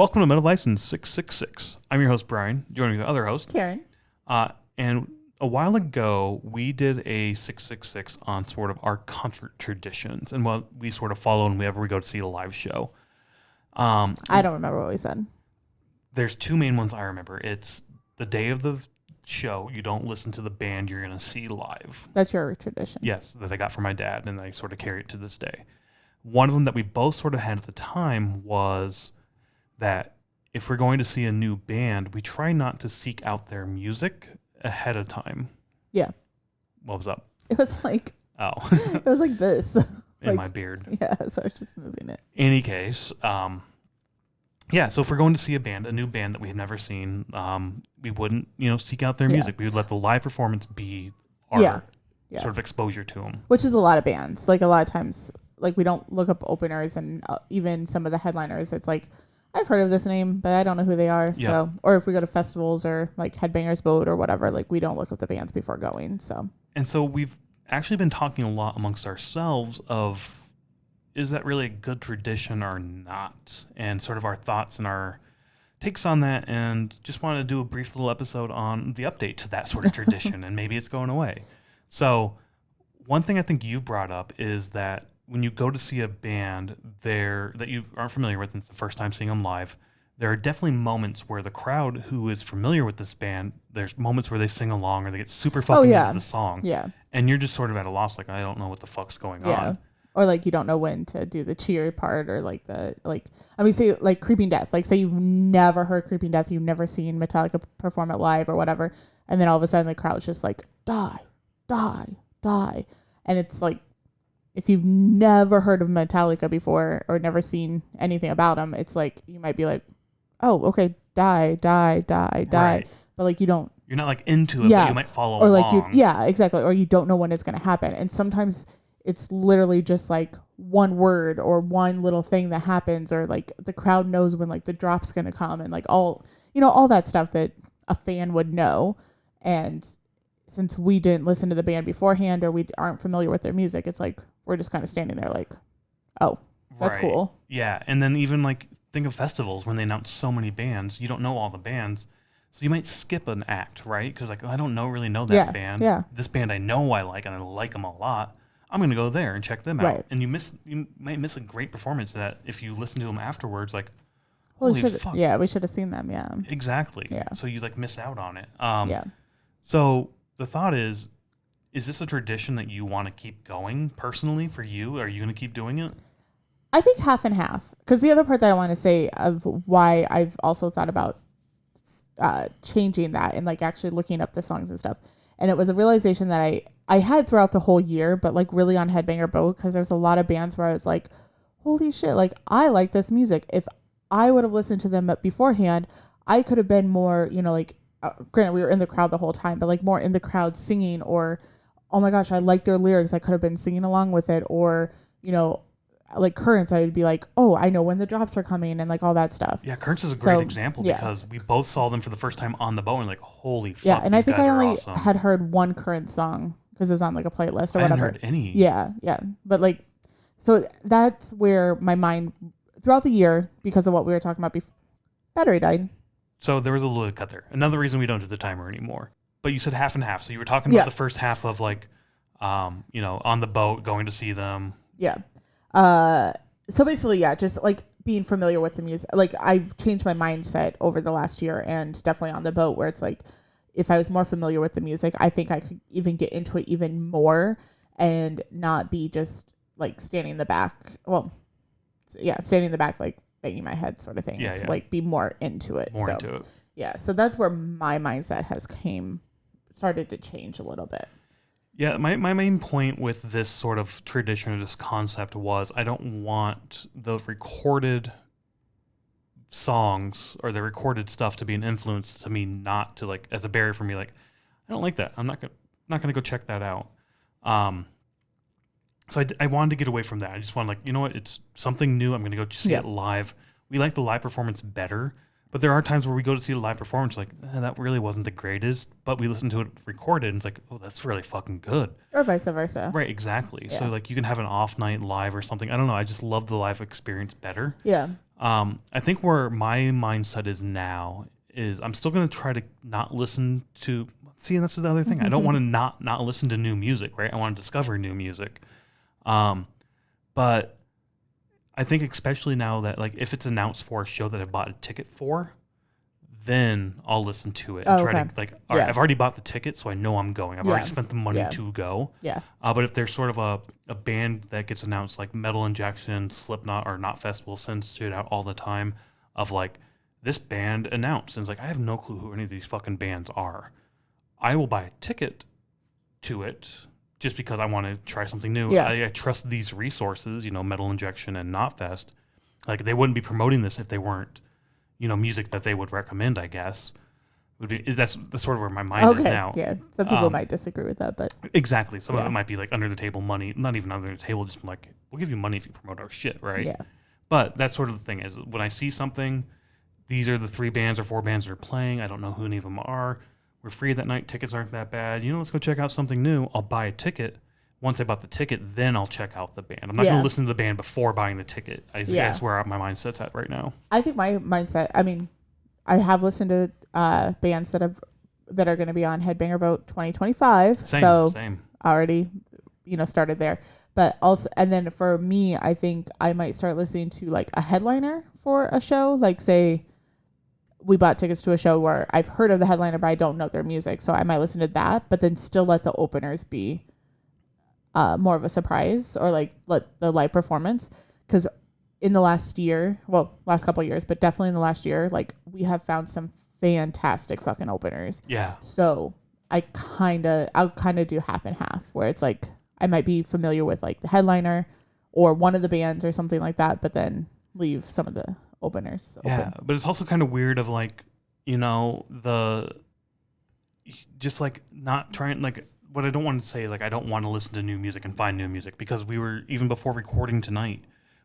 Welcome to MetalVice in 666. I'm your host, Brian, joining the other host, Karen. And a while ago, we did a 666 on sort of our concert traditions and what we sort of follow whenever we go to see a live show. I don't remember what we said. There's two main ones I remember. It's the day of the show, you don't listen to the band you're going to see live. That's your tradition. Yes, that I got from my dad, and I sort of carry it to this day. One of them that we both sort of had at the time was that if we're going to see a new band, we try not to seek out their music ahead of time. Yeah. What was up? It was like, Oh. it was like this. In my beard. Yeah, so I was just moving it. Any case, yeah, so if we're going to see a new band that we have never seen, we wouldn't, seek out their music. We would let the live performance be our sort of exposure to them. Which is a lot of bands. Like a lot of times, like we don't look up openers and even some of the headliners. It's like, I've heard of this name, but I don't know who they are. Yeah. So, or if we go to festivals or like Headbangers Boat or whatever, like we don't look up the bands before going. So, and so we've actually been talking a lot amongst ourselves of, is that really a good tradition or not? And sort of our thoughts and our takes on that, and just wanted to do a brief little episode on the update to that sort of tradition, and maybe it's going away. So one thing I think you brought up is that when you go to see a band there that you aren't familiar with, and it's the first time seeing them live, there are definitely moments where the crowd who is familiar with this band, there's moments where they sing along or they get super fucking into the song. Yeah. And you're just sort of at a loss, like, I don't know what the fuck's going on. Or like you don't know when to do the cheer part or like say like Creeping Death. Like say you've never heard Creeping Death, you've never seen Metallica perform it live or whatever, and then all of a sudden the crowd's just like, die, die, die. And it's like, if you've never heard of Metallica before or never seen anything about them, it's like, you might be like, oh, okay, die, die, die, die. Right. But like you're not like into it, but you might follow along. Or like exactly. Or you don't know when it's going to happen. And sometimes it's literally just like one word or one little thing that happens, or like the crowd knows when like the drop's going to come, and like all that stuff that a fan would know. And since we didn't listen to the band beforehand or we aren't familiar with their music, it's like we're just kind of standing there like, oh, that's cool. Yeah. And then even like think of festivals when they announce so many bands, you don't know all the bands. So you might skip an act, right? Because like, I don't really know that band. Yeah. This band I know I like, and I like them a lot. I'm going to go there and check them out. Right. And you might miss a great performance that if you listen to them afterwards, like, holy fuck. Yeah, we should have seen them, yeah. Exactly. Yeah. So you like miss out on it. So the thought is this a tradition that you want to keep going personally for you? Are you going to keep doing it? I think half and half. Because the other part that I want to say of why I've also thought about changing that and like actually looking up the songs and stuff. And it was a realization that I had throughout the whole year, but like really on Headbanger Boat, because there's a lot of bands where I was like, holy shit, like I like this music. If I would have listened to them beforehand, I could have been more, granted we were in the crowd the whole time, but like more in the crowd singing, or, oh my gosh, I like their lyrics, I could have been singing along with it, or, like Currents, I would be like, oh, I know when the drops are coming and like all that stuff. Yeah, Currents is a great example because we both saw them for the first time on the boat and like, holy fuck, yeah, and I think I only awesome. had heard one Currents song because it was on like a playlist or whatever. I hadn't heard any. Yeah, but like, so that's where my mind throughout the year, because of what we were talking about before, battery died. So there was a little cut there. Another reason we don't do the timer anymore. But you said half and half, so you were talking about the first half of like, on the boat, going to see them. Yeah. So basically, just like being familiar with the music. Like I've changed my mindset over the last year, and definitely on the boat, where it's like, if I was more familiar with the music, I think I could even get into it even more and not be just like standing in the back. Well, standing in the back, like banging my head sort of thing. Yeah, like be more into it. Into it. Yeah. So that's where my mindset has started to change a little bit. Yeah, my main point with this sort of tradition or this concept was I don't want the recorded songs or the recorded stuff to be an influence to me, not to like as a barrier for me. Like, I don't like that. I'm not gonna go check that out. So I wanted to get away from that. I just wanted like, you know what? It's something new. I'm gonna go see it live. We like the live performance better. But there are times where we go to see a live performance, like, that really wasn't the greatest, but we listen to it recorded, and it's like, oh, that's really fucking good. Or vice versa. Right, exactly. Yeah. So, like, you can have an off night live or something. I don't know. I just love the live experience better. Yeah. I think where my mindset is now is I'm still going to try to not listen to. See, and this is the other thing. I don't want to not listen to new music, right? I want to discover new music. But I think especially now that like if it's announced for a show that I bought a ticket for, then I'll listen to it and try to like, all right, I've already bought the ticket, so I know I'm going. I've already spent the money to go. Yeah. But if there's sort of a band that gets announced, like Metal Injection, Slipknot, or Not Festival sends shit out all the time of like this band announced, and it's like I have no clue who any of these fucking bands are. I will buy a ticket to it just because I want to try something new. Yeah. I trust these resources, Metal Injection and Knotfest. Like they wouldn't be promoting this if they weren't, music that they would recommend, I guess. That's sort of where my mind is now. Yeah. Some people might disagree with that, but exactly. Some of it might be like under the table money, not even under the table, just like we'll give you money if you promote our shit, right? Yeah. But that's sort of the thing is when I see something, these are the 3 bands or 4 bands that are playing. I don't know who any of them are. We're free that night. Tickets aren't that bad. Let's go check out something new. I'll buy a ticket. Once I bought the ticket, then I'll check out the band. I'm not going to listen to the band before buying the ticket. That's where my mindset's at right now. I think my mindset, I mean, I have listened to bands that are going to be on Headbanger Boat 2025. Same. Already, started there. But also, and then for me, I think I might start listening to like a headliner for a show. Like say, we bought tickets to a show where I've heard of the headliner, but I don't know their music. So I might listen to that, but then still let the openers be more of a surprise or like let the live performance. Because in the last couple of years, but definitely in the last year, like we have found some fantastic fucking openers. Yeah. So I'll kind of do half and half where it's like I might be familiar with like the headliner or one of the bands or something like that, but then leave some of the openers open. But it's also kind of weird of like, just like not trying, like what I don't want to say, like I don't want to listen to new music and find new music because we were, even before recording tonight,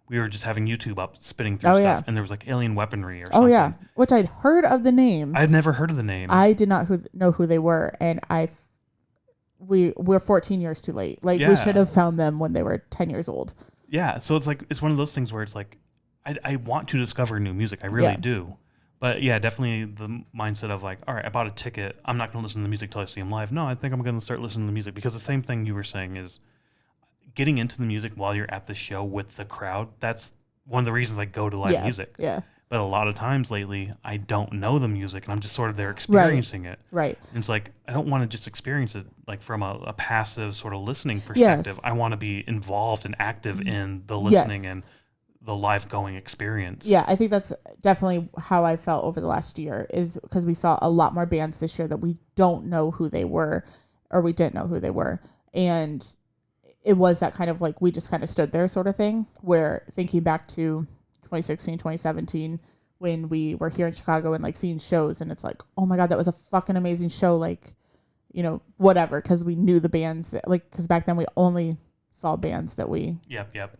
we were just having YouTube up spinning through stuff and there was like Alien Weaponry or something. Oh yeah, which I'd heard of the name. I had never heard of the name. I did not know who they were, and we're 14 years too late. Like we should have found them when they were 10 years old. Yeah, so it's like it's one of those things where it's like I want to discover new music. I really do. But yeah, definitely the mindset of like, all right, I bought a ticket. I'm not going to listen to the music till I see them live. No, I think I'm going to start listening to the music because the same thing you were saying is getting into the music while you're at the show with the crowd. That's one of the reasons I go to live music. Yeah. But a lot of times lately, I don't know the music and I'm just sort of there experiencing it. Right. And it's like, I don't want to just experience it like from a passive sort of listening perspective. Yes. I want to be involved and active in the listening and the live going experience. Yeah, I think that's definitely how I felt over the last year is because we saw a lot more bands this year that we don't know who they were or we didn't know who they were. And it was that kind of like we just kind of stood there sort of thing where thinking back to 2016, 2017, when we were here in Chicago and like seeing shows and it's like, oh my God, that was a fucking amazing show. Like, whatever. Cause we knew the bands, like, cause back then we only saw bands that we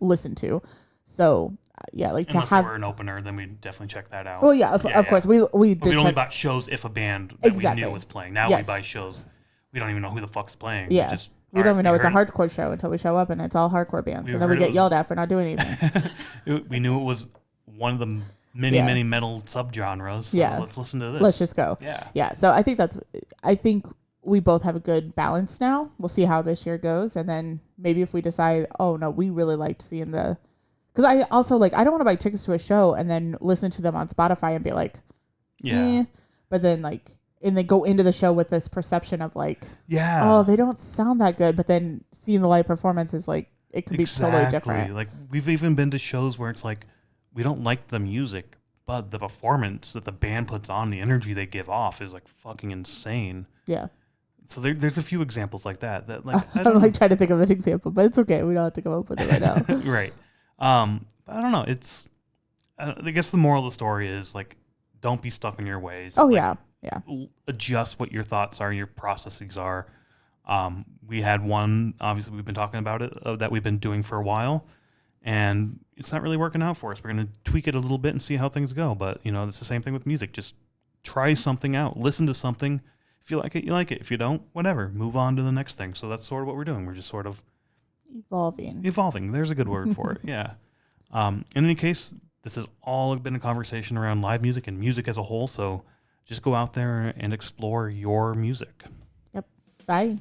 listened to. So like unless they were an opener, then we definitely check that out. Well, yeah, of course we did. But we only bought shows if a band that we knew was playing. Now we buy shows, we don't even know who the fuck's playing. Yeah, we don't even know it's a hardcore show until we show up and it's all hardcore bands, and then we get yelled at for not doing anything. We knew it was one of the many metal subgenres. So let's listen to this. Let's just go. Yeah. So I think we both have a good balance now. We'll see how this year goes, and then maybe if we decide, oh no, we really liked seeing the. Because I also I don't want to buy tickets to a show and then listen to them on Spotify and be like, but then and they go into the show with this perception of oh, they don't sound that good. But then seeing the live performance is like, it could be totally different. Like we've even been to shows where it's like, we don't like the music, but the performance that the band puts on, the energy they give off is like fucking insane. Yeah. So there's a few examples like that like, I'm trying to think of an example, but it's okay. We don't have to come up with it right now. Right. But I don't know. It's, I guess the moral of the story is like, don't be stuck in your ways. Oh yeah. Adjust what your thoughts are, your processes are. We had one, obviously we've been talking about it, that we've been doing for a while and it's not really working out for us. We're going to tweak it a little bit and see how things go. But it's the same thing with music. Just try something out, listen to something. If you like it, you like it. If you don't, whatever, move on to the next thing. So that's sort of what we're doing. We're just sort of evolving. There's a good word for it. Yeah. In any case, this has all been a conversation around live music and music as a whole. So just go out there and explore your music. Yep. Bye.